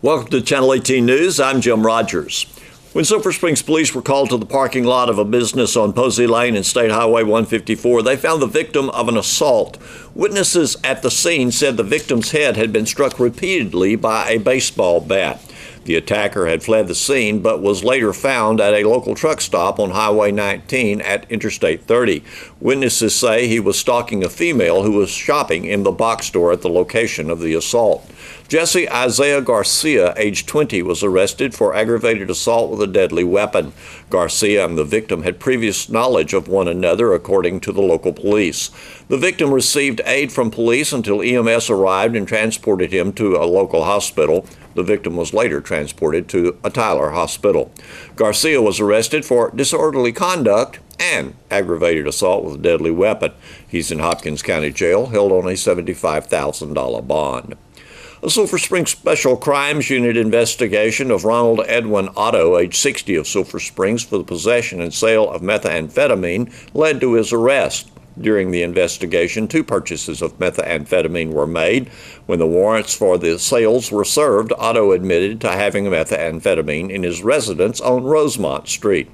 Welcome to Channel 18 News. I'm Jim Rogers. When Sulphur Springs police were called to the parking lot of a business on Posey Lane and State Highway 154, they found the victim of an assault. Witnesses at the scene said the victim's head had been struck repeatedly by a baseball bat. The attacker had fled the scene but was later found at a local truck stop on Highway 19 at Interstate 30. Witnesses say he was stalking a female who was shopping in the box store at the location of the assault. Jesse Isaiah Garcia, age 20, was arrested for aggravated assault with a deadly weapon. Garcia and the victim had previous knowledge of one another, according to the local police. The victim received aid from police until EMS arrived and transported him to a local hospital. The victim was later transported to a Tyler hospital. Garcia was arrested for disorderly conduct and aggravated assault with a deadly weapon. He's in Hopkins County Jail, held on a $75,000 bond. A Sulphur Springs Special Crimes Unit investigation of Ronald Edwin Otto, age 60, of Sulphur Springs, for the possession and sale of methamphetamine led to his arrest. During the investigation, 2 purchases of methamphetamine were made. When the warrants for the sales were served, Otto admitted to having methamphetamine in his residence on Rosemont Street.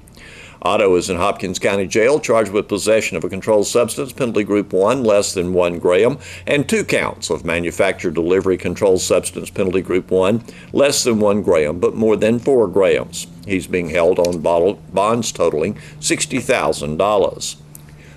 Otto is in Hopkins County Jail, charged with possession of a controlled substance, penalty group 1, less than 1 gram, and 2 counts of manufacture delivery controlled substance, penalty group 1, less than 1 gram, but more than 4 grams. He's being held on bonds totaling $60,000.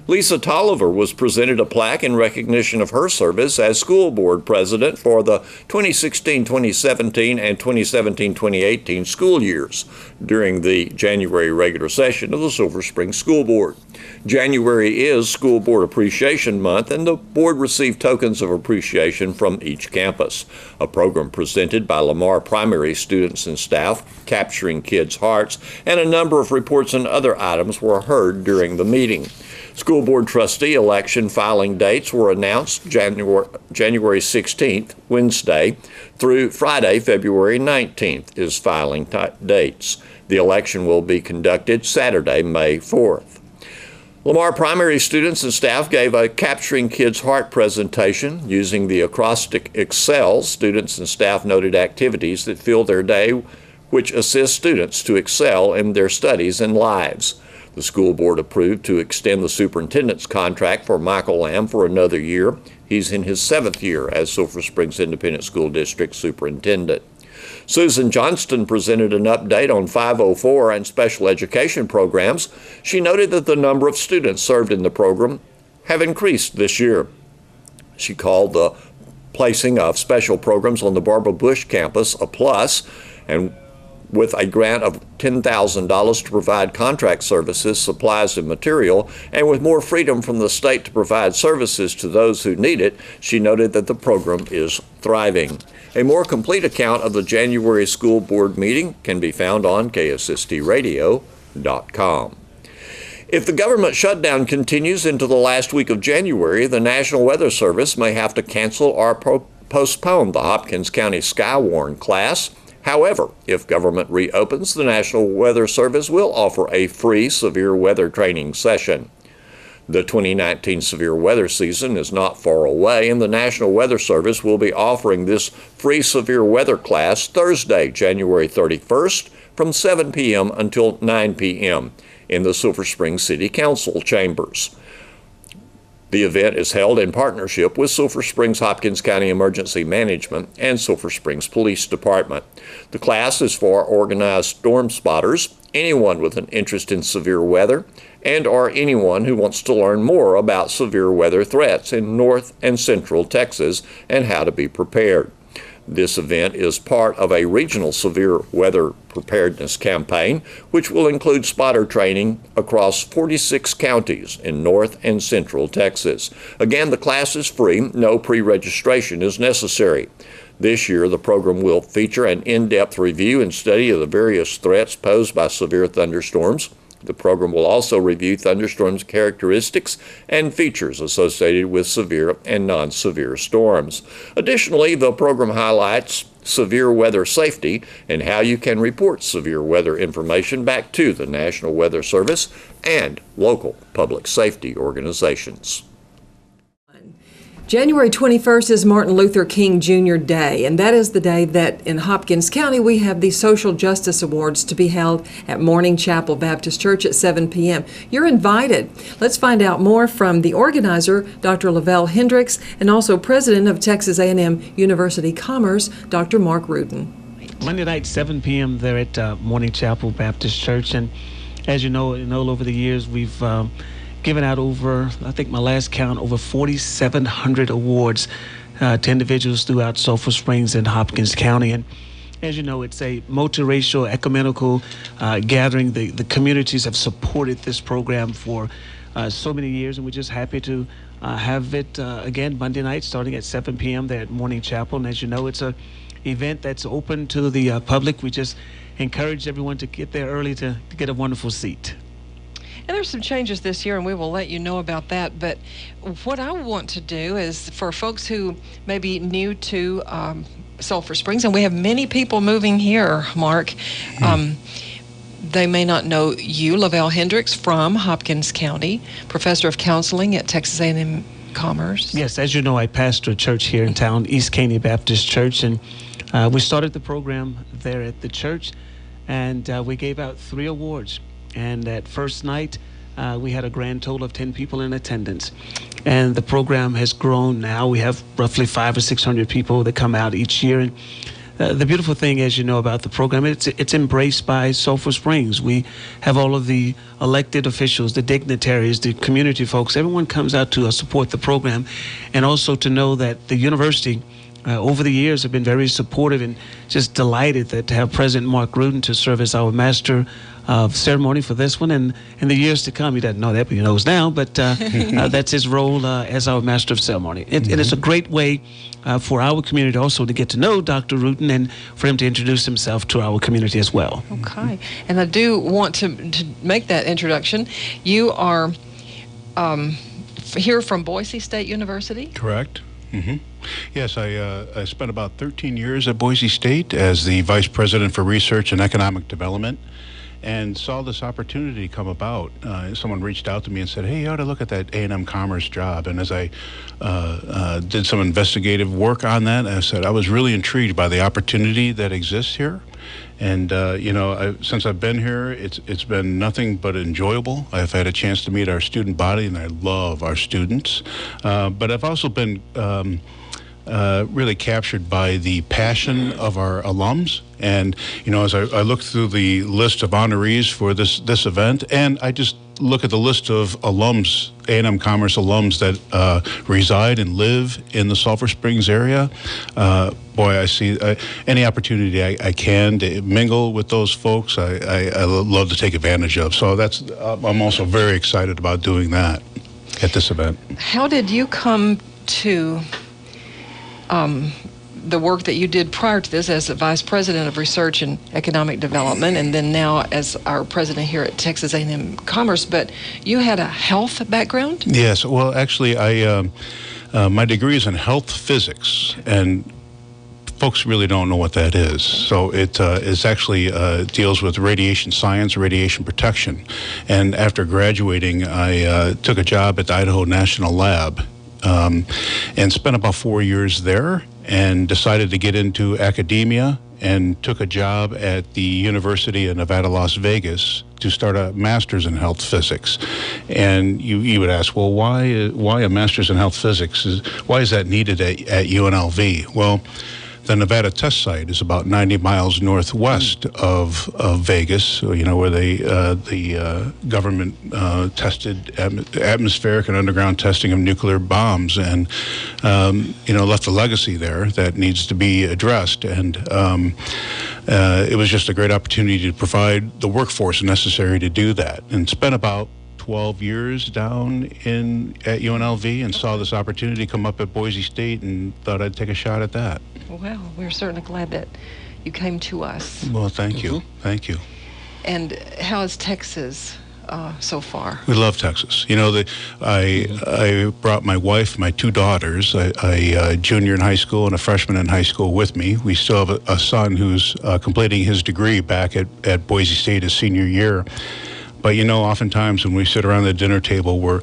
Lisa Tolliver was presented a plaque in recognition of her service as school board president for the 2016-2017 and 2017-2018 school years during the January regular session of the Sulphur Springs School Board. January is School Board Appreciation Month, and the board received tokens of appreciation from each campus. A program presented by Lamar Primary students and staff, capturing kids' hearts, and a number of reports and other items were heard during the meeting. School Board Trustee election filing dates were announced January 16th, Wednesday, through Friday, February 19th is filing dates. The election will be conducted Saturday, May 4th. Lamar Primary students and staff gave a Capturing Kids' Heart presentation using the acrostic Excel. Students and staff noted activities that fill their day, which assist students to excel in their studies and lives. The school board approved to extend the superintendent's contract for Michael Lamb for another year. He's in his 7th year as Sulphur Springs Independent School District superintendent. Susan Johnston presented an update on 504 and special education programs. She noted that the number of students served in the program have increased this year. She called the placing of special programs on the Barbara Bush campus a plus, and with a grant of $10,000 to provide contract services, supplies, and material, and with more freedom from the state to provide services to those who need it, she noted that the program is thriving. A more complete account of the January school board meeting can be found on KSSTradio.com. If the government shutdown continues into the last week of January, the National Weather Service may have to cancel or postpone the Hopkins County Skywarn class. However, if government reopens, the National Weather Service will offer a free severe weather training session. The 2019 severe weather season is not far away, and the National Weather Service will be offering this free severe weather class Thursday, January 31st from 7 p.m. until 9 p.m. in the Sulphur Springs City Council chambers. The event is held in partnership with Sulphur Springs Hopkins County Emergency Management and Sulphur Springs Police Department. The class is for organized storm spotters, anyone with an interest in severe weather, and/or anyone who wants to learn more about severe weather threats in North and Central Texas and how to be prepared. This event is part of a regional severe weather preparedness campaign, which will include spotter training across 46 counties in North and Central Texas. Again, the class is free. No pre-registration is necessary. This year, the program will feature an in-depth review and study of the various threats posed by severe thunderstorms. The program will also review thunderstorms' characteristics and features associated with severe and non-severe storms. Additionally, the program highlights severe weather safety and how you can report severe weather information back to the National Weather Service and local public safety organizations. January 21st is Martin Luther King Jr. Day, and that is the day that in Hopkins County we have the Social Justice Awards to be held at Morning Chapel Baptist Church at 7 p.m. You're invited. Let's find out more from the organizer, Dr. Lavelle Hendricks, and also president of Texas A&M University Commerce, Dr. Mark Rudin. Monday night, 7 p.m. there at Morning Chapel Baptist Church, and as you know, all over the years we've given out over, I think my last count, over 4,700 awards to individuals throughout Sulphur Springs and Hopkins County. And as you know, it's a multiracial, ecumenical gathering. The communities have supported this program for so many years, and we're just happy to have it again Monday night starting at 7 p.m. there at Morning Chapel. And as you know, it's a event that's open to the public. We just encourage everyone to get there early to get a wonderful seat. And there's some changes this year, and we will let you know about that. But what I want to do is for folks who may be new to Sulphur Springs, and we have many people moving here, Mark, they may not know you, Lavelle Hendricks from Hopkins County, professor of counseling at Texas A&M Commerce. Yes, as you know, I pastor a church here in town, East Caney Baptist Church, and we started the program there at the church, and we gave out 3 awards. And that first night, we had a grand total of 10 people in attendance. And the program has grown now. We have roughly 500 or 600 people that come out each year. And the beautiful thing, as you know, about the program, it's embraced by Sulphur Springs. We have all of the elected officials, the dignitaries, the community folks. Everyone comes out to support the program. And also to know that the university, over the years, have been very supportive and just delighted to have President Mark Rudin to serve as our master of ceremony for this one, and in the years to come, he doesn't know that, but he knows now, but that's his role as our master of ceremony. And it's a great way for our community also to get to know Dr. Rudin and for him to introduce himself to our community as well. Okay, and I do want to make that introduction. You are here from Boise State University? Correct. Yes, I spent about 13 years at Boise State as the Vice President for Research and Economic Development, and saw this opportunity come about. Someone reached out to me and said, hey, you ought to look at that A&M Commerce job. And as I did some investigative work on that, I said I was really intrigued by the opportunity that exists here. And, since I've been here, it's been nothing but enjoyable. I've had a chance to meet our student body, and I love our students. But I've also been really captured by the passion of our alums. And, as I look through the list of honorees for this event, and I just look at the list of alums, A&M Commerce alums that reside and live in the Sulphur Springs area, I see any opportunity I can to mingle with those folks, I love to take advantage of. So I'm also very excited about doing that at this event. How did you come to the work that you did prior to this as the Vice President of Research and Economic Development, and then now as our president here at Texas A&M Commerce, but you had a health background? Yes, well, actually, my degree is in health physics, and folks really don't know what that is. So it is actually deals with radiation science, radiation protection. And after graduating, I took a job at the Idaho National Lab and spent about 4 years there, and decided to get into academia and took a job at the University of Nevada, Las Vegas to start a master's in health physics. And you would ask, well, why a master's in health physics? Why is that needed at UNLV? Well, the Nevada test site is about 90 miles northwest of Vegas, where the government tested atmospheric and underground testing of nuclear bombs, and left a legacy there that needs to be addressed. And it was just a great opportunity to provide the workforce necessary to do that, and spent about 12 years down at UNLV, and saw this opportunity come up at Boise State and thought I'd take a shot at that. Well, we're certainly glad that you came to us. Well, thank you. Thank you. And how is Texas so far? We love Texas. I brought my wife, my 2 daughters, a junior in high school and a freshman in high school with me. We still have a son who's completing his degree back at Boise State his senior year. But, oftentimes when we sit around the dinner table, we're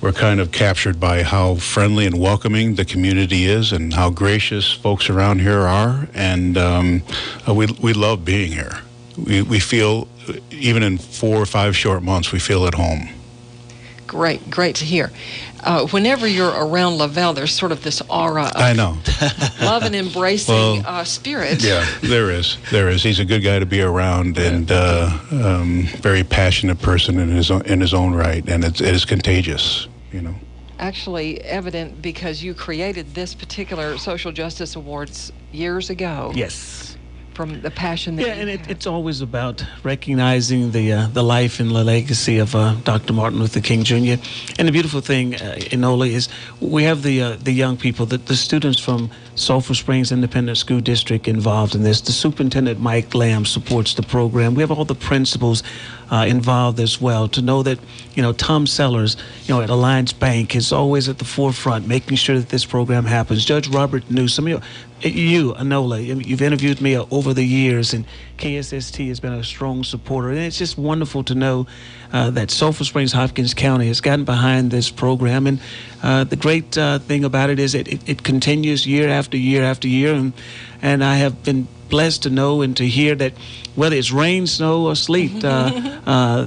we're kind of captured by how friendly and welcoming the community is and how gracious folks around here are. And we love being here. We feel, even in 4 or 5 short months, we feel at home. Great to hear. Whenever you're around Lavelle, there's sort of this aura of I know. love and embracing spirit. Yeah, there is. He's a good guy to be around, and very passionate person in his own right, and it is contagious, you know. Actually evident because you created this particular Social Justice Awards years ago. Yes. From the passion that it's always about recognizing the life and the legacy of Dr. Martin Luther King Jr. And the beautiful thing, Enola, is we have the young people, the students from Sulphur Springs Independent School District involved in this. The superintendent, Mike Lamb, supports the program. We have all the principals involved as well. To know that, Tom Sellers, at Alliance Bank is always at the forefront, making sure that this program happens. Judge Robert Newsom, you, Enola, you've interviewed me over the years, and KSST has been a strong supporter. And it's just wonderful to know that Sulphur Springs, Hopkins County has gotten behind this program. And the great thing about it is it continues year after year after year. And I have been blessed to know and to hear that whether it's rain, snow, or sleet,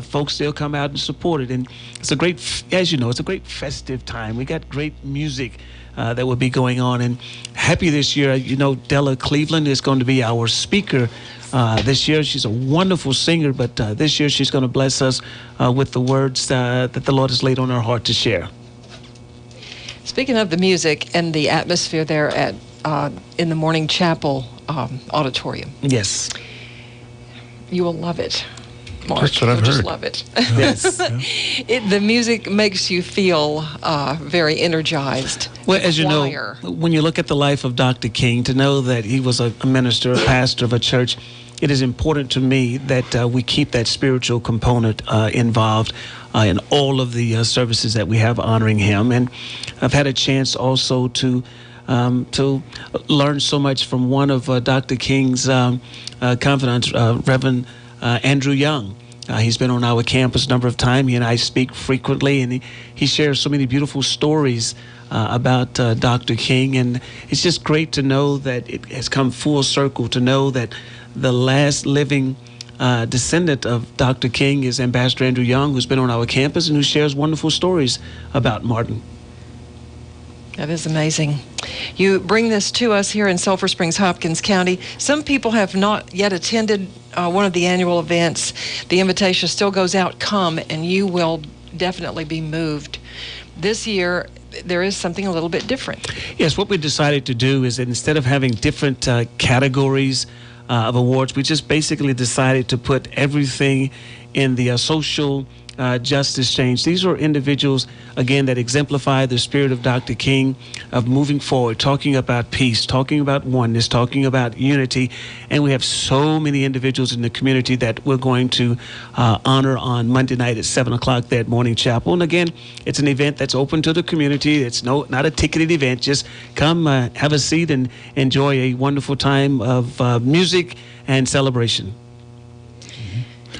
folks still come out and support it. And it's a great, as you know, it's a great festive time. We got great music that will be going on. And happy this year, Della Cleveland is going to be our speaker this year. She's a wonderful singer, but this year she's going to bless us with the words that the Lord has laid on her heart to share. Speaking of the music and the atmosphere there at in the Morning Chapel auditorium. Yes. You will love it. Mark, that's what I've heard. Just love it. Yes. The music makes you feel very energized. Well, as you know, when you look at the life of Dr. King, to know that he was a minister, a pastor of a church, it is important to me that we keep that spiritual component involved in all of the services that we have honoring him. And I've had a chance also to learn so much from one of Dr. King's confidants, Reverend Andrew Young. He's been on our campus a number of times. He and I speak frequently, and he shares so many beautiful stories about Dr. King. And it's just great to know that it has come full circle, to know that the last living descendant of Dr. King is Ambassador Andrew Young, who's been on our campus and who shares wonderful stories about Martin. That is amazing. You bring this to us here in Sulphur Springs, Hopkins County. Some people have not yet attended one of the annual events. The invitation still goes out. Come, and you will definitely be moved. This year, there is something a little bit different. Yes, what we decided to do is that instead of having different categories of awards, we just basically decided to put everything in the social justice change. These are individuals, again, that exemplify the spirit of Dr. King, of moving forward, talking about peace, talking about oneness, talking about unity. And we have so many individuals in the community that we're going to honor on Monday night at 7 o'clock there at Morning Chapel. And again, it's an event that's open to the community. It's not a ticketed event. Just come, have a seat, and enjoy a wonderful time of music and celebration.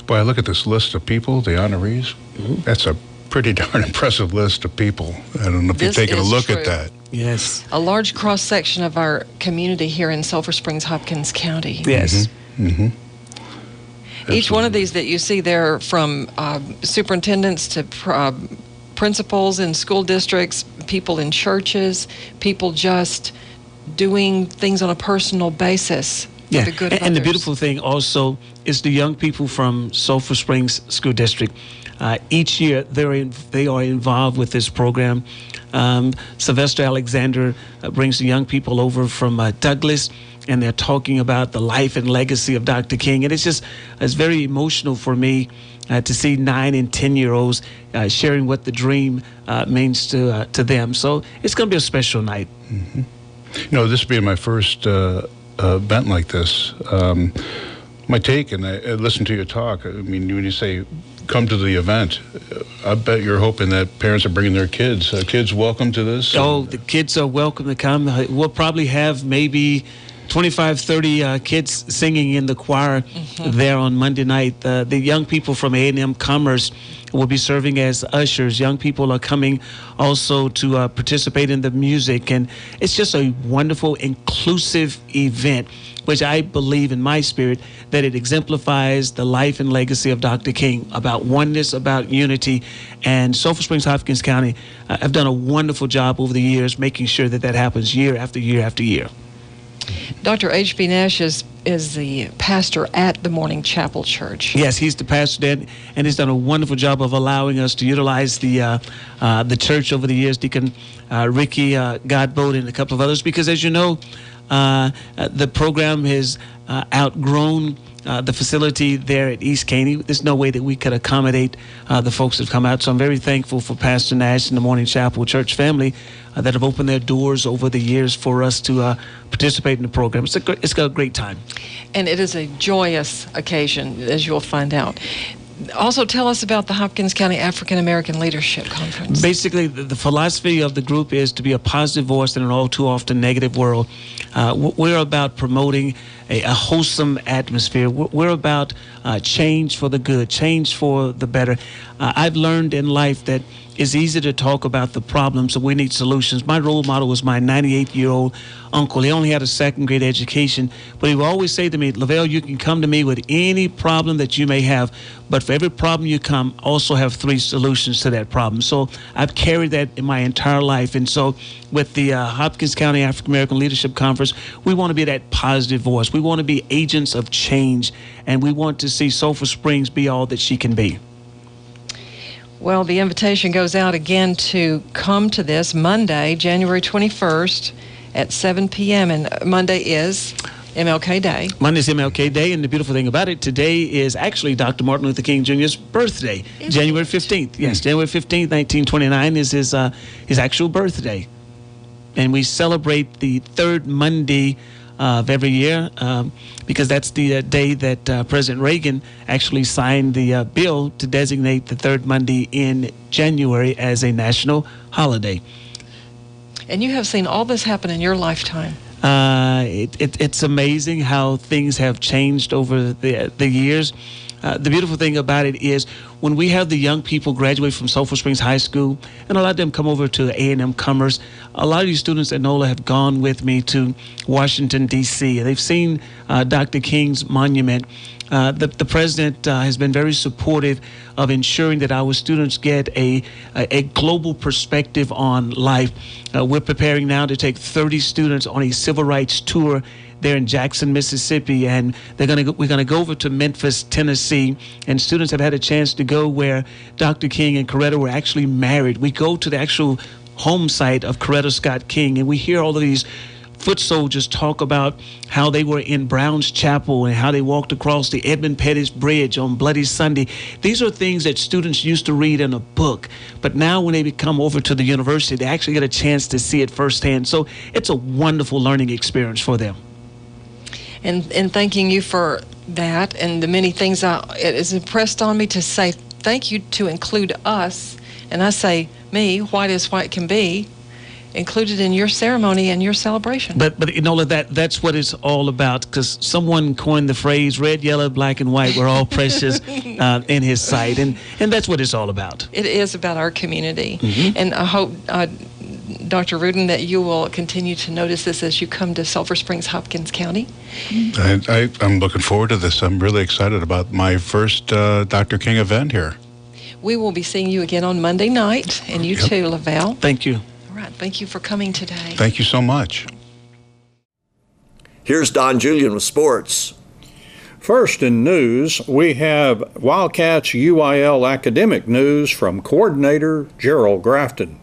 Boy, I look at this list of people, the honorees. Mm-hmm. That's a pretty darn impressive list of people. I don't know if you've taken a look at that. Yes. A large cross-section of our community here in Sulphur Springs, Hopkins County. Yes. Mm-hmm. Mm-hmm. Each one of these that you see there, from superintendents to principals in school districts, people in churches, people just doing things on a personal basis. Yeah, the good of and the others. beautiful thing also is the young people from Sulphur Springs School District. Each year, they are involved with this program. Sylvester Alexander brings the young people over from Douglas, and they're talking about the life and legacy of Dr. King. And it's very emotional for me to see 9 and 10-year-olds sharing what the dream means to them. So it's going to be a special night. Mm-hmm. This being my first event like this, my take, and I listened to your talk, I mean, when you say come to the event, I bet you're hoping that parents are bringing their kids. Kids welcome to this? Oh, the kids are welcome to come. We'll probably have maybe 25, 30 kids singing in the choir there on Monday night. The young people from A&M Commerce will be serving as ushers. Young people are coming also to participate in the music, and it's just a wonderful, inclusive event, which I believe in my spirit that it exemplifies the life and legacy of Dr. King, about oneness, about unity. And Sulphur Springs, Hopkins County have done a wonderful job over the years making sure that that happens year after year after year. Dr. H.B. Nash is the pastor at the Morning Chapel Church. Yes, he's the pastor there, and he's done a wonderful job of allowing us to utilize the church over the years. Deacon Ricky Godbold and a couple of others, because as you know, the program has outgrown the facility there at East Caney. There's no way that we could accommodate the folks that have come out. So I'm very thankful for Pastor Nash and the Morning Chapel Church family that have opened their doors over the years for us to participate in the program. It's a great time. And it is a joyous occasion, as you'll find out. Also, tell us about the Hopkins County African American Leadership Conference. Basically, the philosophy of the group is to be a positive voice in an all too often negative world. We're about promoting a wholesome atmosphere. We're about change for the good, change for the better. I've learned in life that it's easy to talk about the problems, so we need solutions. My role model was my 98-year-old uncle. He only had a second grade education, but he would always say to me, Lavelle, you can come to me with any problem that you may have, but for every problem you come, also have 3 solutions to that problem. So I've carried that in my entire life. And so with the Hopkins County African American Leadership Conference, we want to be that positive voice. We want to be agents of change, and we want to see Sulphur Springs be all that she can be. Well, the invitation goes out again to come to this Monday, January 21st at 7 p.m. And Monday is MLK Day. Monday's MLK Day, and the beautiful thing about it, today is actually Dr. Martin Luther King Jr.'s birthday, January 15th. Yes, January 15th, 1929 is his actual birthday. And we celebrate the third Monday of every year because that's the day that President Reagan actually signed the bill to designate the third Monday in January as a national holiday. And you have seen all this happen in your lifetime. It's amazing how things have changed over the years. The beautiful thing about it is when we have the young people graduate from Sulphur Springs High School, and a lot of them come over to A&M Commerce, a lot of these students at NOLA have gone with me to Washington, D.C. They've seen Dr. King's monument. The president has been very supportive of ensuring that our students get a global perspective on life. We're preparing now to take 30 students on a civil rights tour there in Jackson, Mississippi, and we're gonna go over to Memphis, Tennessee, and students have had a chance to go where Dr. King and Coretta were actually married. We go to the actual home site of Coretta Scott King, and we hear all of these foot soldiers talk about how they were in Brown's Chapel and how they walked across the Edmund Pettus Bridge on Bloody Sunday. These are things that students used to read in a book, but now when they come over to the university, they actually get a chance to see it firsthand. So it's a wonderful learning experience for them. And thanking you for that and the many things it is impressed on me to say thank you to include us, and I say me, white as white can be, included in your ceremony and your celebration. But you know that's what it's all about, because someone coined the phrase red, yellow, black, and white. We're all precious in his sight, and that's what it's all about. It is about our community, Mm-hmm. and I hope, Dr. Rudin, that you will continue to notice this as you come to Sulphur Springs, Hopkins County. I'm looking forward to this. I'm really excited about my first Dr. King event here. We will be seeing you again on Monday night, and you too, Lavelle. Thank you. All right, thank you for coming today. Thank you so much. Here's Don Julian with sports. First in news, we have Wildcats UIL academic news from coordinator Gerald Grafton.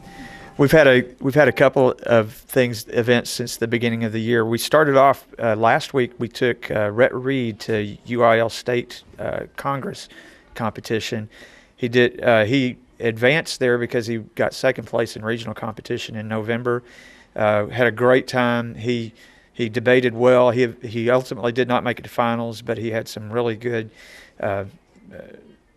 We've had a couple of events since the beginning of the year. We started off last week. We took Rhett Reed to UIL State Congress competition. He advanced there because he got second place in regional competition in November. Had a great time. He debated well. He ultimately did not make it to finals, but he had some really good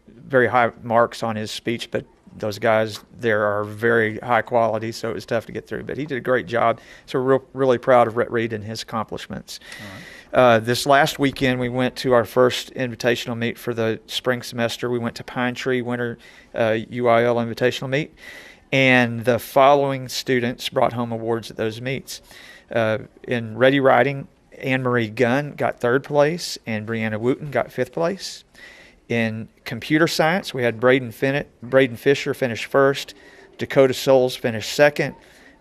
very high marks on his speech, but those guys there are very high quality, so it was tough to get through. But he did a great job. So we're really proud of Rhett Reed and his accomplishments. This last weekend, we went to our first invitational meet for the spring semester. We went to Pine Tree Winter UIL Invitational Meet, and the following students brought home awards at those meets. In Ready Riding, Anne-Marie Gunn got 3rd place, and Brianna Wooten got 5th place. In computer science, we had Braden Fisher finish 1st, Dakota Souls finished 2nd,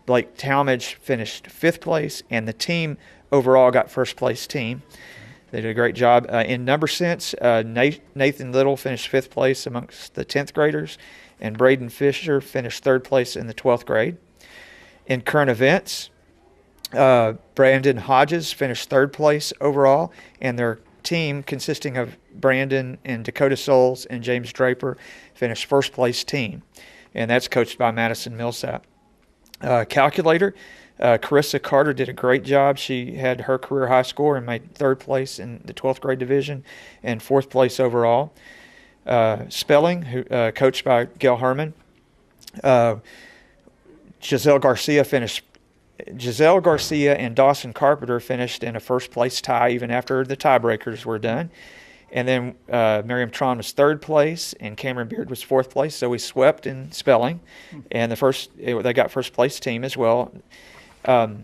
Blake Talmadge finished 5th place, and the team overall got 1st place team. They did a great job. In number sense, Nathan Little finished 5th place amongst the 10th graders, and Braden Fisher finished 3rd place in the 12th grade. In current events, Brandon Hodges finished 3rd place overall, and their team, consisting of Brandon and Dakota Souls and James Draper, finished 1st place team, and that's coached by Madison Millsap. Calculator, Carissa Carter did a great job. She had her career high score and made 3rd place in the 12th grade division and 4th place overall. Spelling, coached by Gail Herman, Giselle Garcia and Dawson Carpenter finished in a 1st place tie even after the tiebreakers were done. And then Miriam Tron was 3rd place and Cameron Beard was 4th place. So we swept in spelling, and they got 1st place team as well. In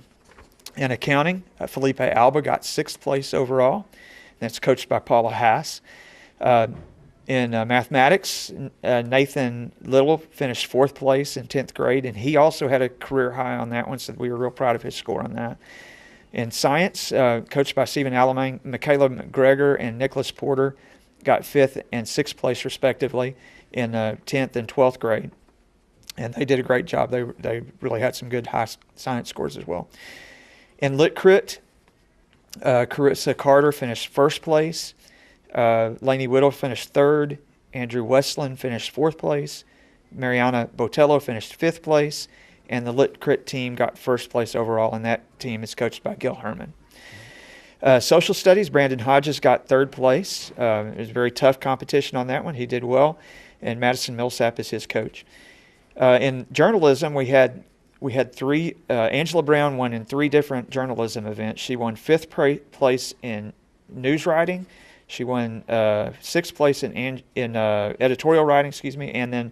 accounting, Felipe Alba got 6th place overall. That's coached by Paula Haas. In mathematics, Nathan Little finished 4th place in 10th grade, and he also had a career high on that one, so we were real proud of his score on that. In science, coached by Stephen Alamang, Michaela McGregor and Nicholas Porter got 5th and 6th place respectively in 10th and 12th grade, and they did a great job. They really had some good high science scores as well. In Lit Crit, Carissa Carter finished 1st place. Lainey Whittle finished 3rd. Andrew Westland finished 4th place. Mariana Botello finished 5th place. And the Lit Crit team got 1st place overall, and that team is coached by Gil Herman. Social Studies, Brandon Hodges got 3rd place. It was a very tough competition on that one. He did well, and Madison Millsap is his coach. In journalism, we had 3. Angela Brown won in 3 different journalism events. She won 5th place in news writing. She won 6th place in editorial writing, and then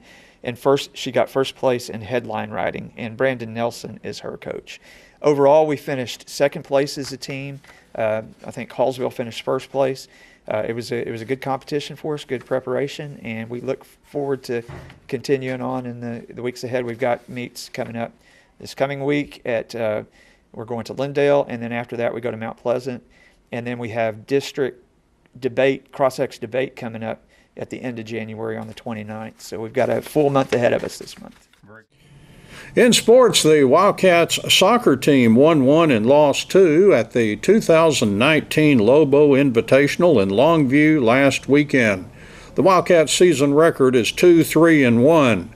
she got 1st place in headline writing, and Brandon Nelson is her coach. Overall, we finished 2nd place as a team. I think Hallsville finished 1st place. It was a good competition for us, good preparation, and we look forward to continuing on in the weeks ahead. We've got meets coming up this coming week we're going to Lindale, and then after that we go to Mount Pleasant, and then we have district debate, cross-ex debate coming up at the end of January on the 29th. So we've got a full month ahead of us this month. In sports, the Wildcats soccer team won 1 and lost 2 at the 2019 Lobo Invitational in Longview last weekend. The Wildcats season record is 2-3-1.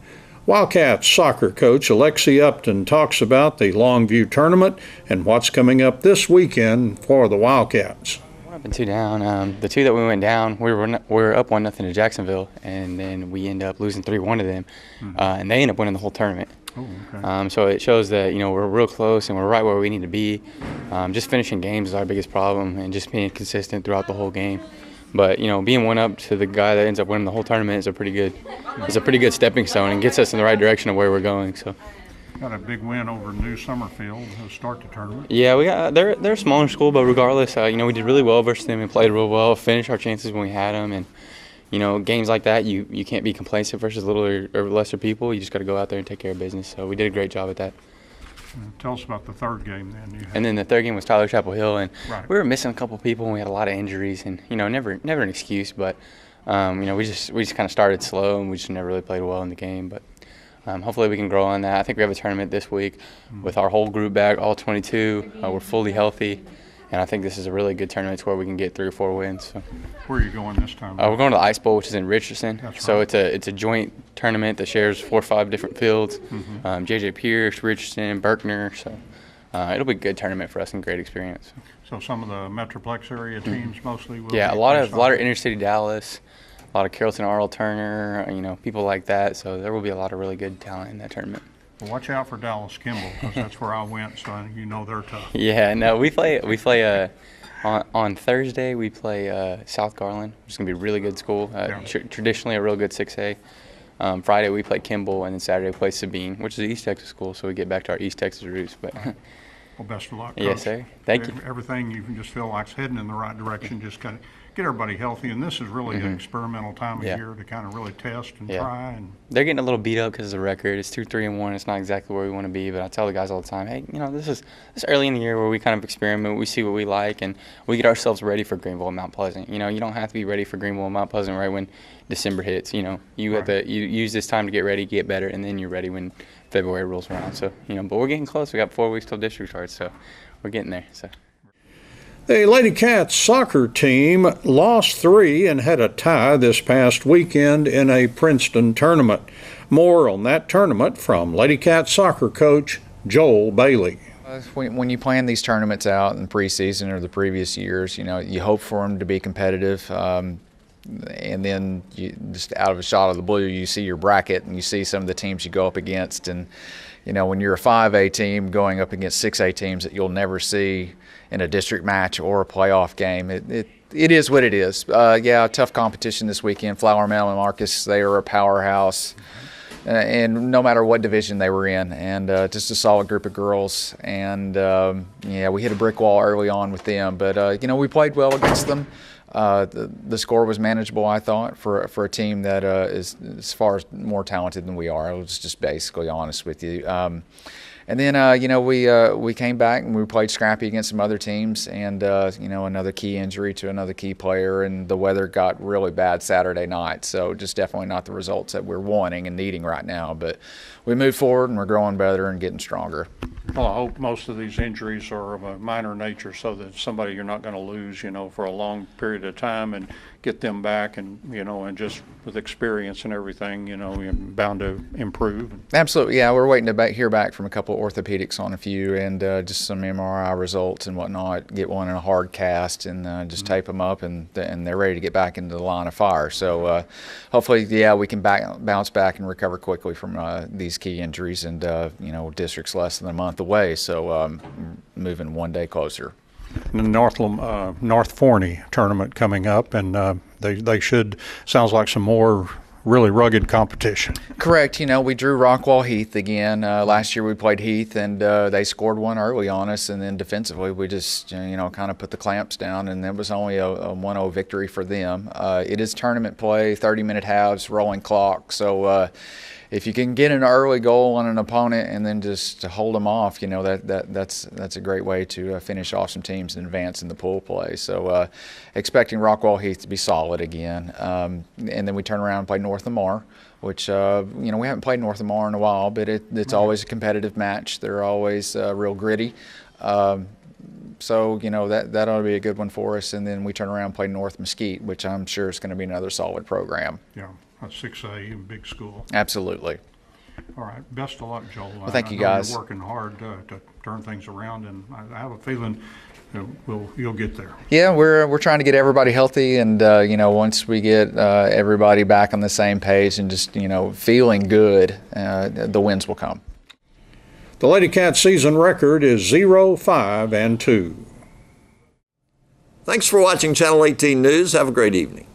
Wildcats soccer coach Alexi Upton talks about the Longview tournament and what's coming up this weekend for the Wildcats. Up and 2 down. The 2 that we went down, we were up 1-0 to Jacksonville, and then we end up losing 3-1 to them, and they end up winning the whole tournament. Oh, okay. So it shows that we're real close and we're right where we need to be. Just finishing games is our biggest problem, and just being consistent throughout the whole game. But being 1 up to the guy that ends up winning the whole tournament is a pretty good stepping stone and gets us in the right direction of where we're going. So. Got a big win over New Summerfield to start the tournament. Yeah, we got they're a smaller school, but regardless, we did really well versus them and played real well, finished our chances when we had them, and games like that, you can't be complacent versus little or lesser people. You just got to go out there and take care of business. So we did a great job at that. Tell us about the third game then. And then the third game was Tyler Chapel Hill, and right. We were missing a couple people, and we had a lot of injuries, and never an excuse, but we just kind of started slow, and we just never really played well in the game, but. Hopefully we can grow on that. I think we have a tournament this week with our whole group back, all 22. We're fully healthy, and I think this is a really good tournament to where we can get 3 or 4 wins. So. Where are you going this time? We're going to the Ice Bowl, which is in Richardson. That's so right. it's a joint tournament that shares 4 or 5 different fields. J.J. Pierce, Richardson, Berkner. So it'll be a good tournament for us and great experience. So some of the Metroplex area teams mostly will. Yeah, a lot of inner city Dallas. a lot of Carrollton Arl Turner, people like that. So there will be a lot of really good talent in that tournament. Well, watch out for Dallas Kimball, because that's where I went, so they're tough. Yeah, no, we play on Thursday. We play South Garland, which is going to be a really good school. Traditionally a real good 6A. Friday we play Kimball, and then Saturday we play Sabine, which is an East Texas school, so we get back to our East Texas roots. But well, best of luck, Coach. Yes, sir. Thank you. Everything you can just feel like it's heading in the right direction. Just kind of get everybody healthy, and this is really an experimental time of year to kind of really test and try. And they're getting a little beat up because of the record. It's 2-3-1. It's not exactly where we want to be, but I tell the guys all the time, hey, this is early in the year where we kind of experiment. We see what we like, and we get ourselves ready for Greenville and Mount Pleasant. You don't have to be ready for Greenville and Mount Pleasant right when December hits. You use this time to get ready, get better, and then you're ready when February rolls around. So but we're getting close. We got 4 weeks till district starts, so we're getting there. So. The Lady Cats soccer team lost 3 and had a tie this past weekend in a Princeton tournament. More on that tournament from Lady Cats soccer coach Joel Bailey. When you plan these tournaments out in preseason or the previous years, you hope for them to be competitive. And then just out of a shot of the blue, you see your bracket and you see some of the teams you go up against. And, when you're a 5A team going up against 6A teams that you'll never see in a district match or a playoff game, it is what it is. Tough competition this weekend. Flower Mound and Marcus, they are a powerhouse. And no matter what division they were in, and just a solid group of girls. And we hit a brick wall early on with them, but we played well against them. The score was manageable, I thought, for a team that is as far as more talented than we are. I was just basically honest with you. And then, we came back and we played scrappy against some other teams, and, another key injury to another key player, and the weather got really bad Saturday night. So just definitely not the results that we're wanting and needing right now. But we moved forward and we're growing better and getting stronger. Well, I hope most of these injuries are of a minor nature, so that somebody you're not going to lose, for a long period of time, and get them back, and and just with experience and everything, you're bound to improve. Absolutely, yeah. We're waiting to hear back from a couple of orthopedics on a few, and just some MRI results and whatnot. Get one in a hard cast and just tape them up, and they're ready to get back into the line of fire. So hopefully, we can bounce back and recover quickly from these key injuries. And district's less than a month away, so moving one day closer. The North Forney tournament coming up, and they should, sounds like some more really rugged competition. Correct. We drew Rockwall Heath again. Last year we played Heath, and they scored one early on us, and then defensively we just kind of put the clamps down, and it was only a 1-0 victory for them. It is tournament play, 30-minute halves, rolling clock, so if you can get an early goal on an opponent and then just to hold them off, that's a great way to finish off some teams and advance in the pool play. So expecting Rockwall Heath to be solid again. And then we turn around and play North Lamar, which, we haven't played North Lamar in a while, but it's always a competitive match. They're always real gritty. So, that ought to be a good one for us. And then we turn around and play North Mesquite, which I'm sure is going to be another solid program. Yeah. 6A in big school. Absolutely. All right. Best of luck, Joel. Well, thank you, know guys. You're working hard to turn things around, and I have a feeling you'll get there. Yeah, we're trying to get everybody healthy, and once we get everybody back on the same page and just feeling good, the wins will come. The Lady Cats season record is 0-5-2. Thanks for watching Channel 18 News. Have a great evening.